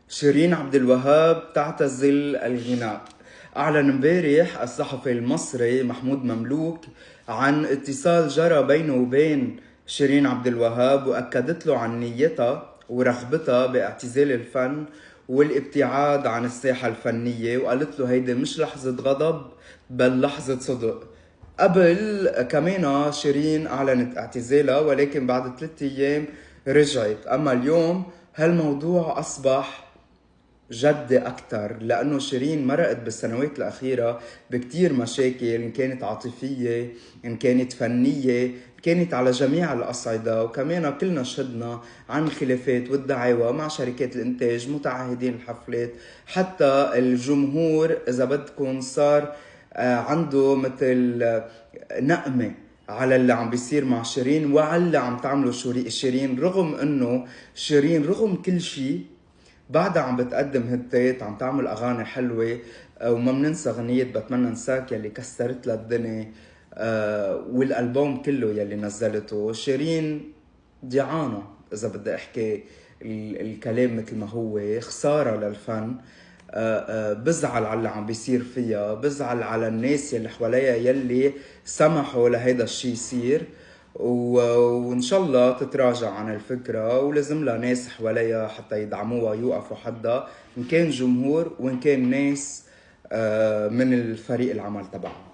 شيرين عبد الوهاب تعتزل الغناء. أعلن امبارح الصحفي المصري محمود مملوك عن اتصال جرى بينه وبين شيرين عبد الوهاب، وأكدت له عن نيتها ورغبتها باعتزال الفن والابتعاد عن الساحة الفنية، وقالت له هيدي مش لحظة غضب بل لحظة صدق. قبل كمان شيرين أعلنت اعتزالها، ولكن بعد 3 أيام رجعت. أما اليوم هالموضوع أصبح جدي أكتر، لأنه شيرين مرقت بالسنوات الأخيرة بكتير مشاكل، إن كانت عاطفية إن كانت فنية، كانت على جميع الأصعدة. وكمان كلنا شهدنا عن الخلافات والدعاوى مع شركات الإنتاج، متعهدين الحفلات، حتى الجمهور إذا بدكم صار عنده مثل نقمة على اللي عم بيصير مع شيرين وعلى اللي عم تعمله شيرين، رغم انه شيرين رغم كل شيء بعدها عم بتقدم هتات، عم تعمل اغاني حلوه. وما بننسى اغنيه بتمنى انساك يلي كسرت لها الدنيا، والالبوم كله يلي نزلته شيرين. دعانة اذا بدي احكي الكلام مثل ما هو، خساره للفن. بزعل على اللي عم بيصير فيها، بزعل على الناس يلي حواليها يلي سمحوا لهيدا الشي يصير. وان شاء الله تتراجع عن الفكرة، ولازم لها ناس حواليها حتى يدعموها يوقفوا حدها، ان كان جمهور وان كان ناس من الفريق العمل تبعها.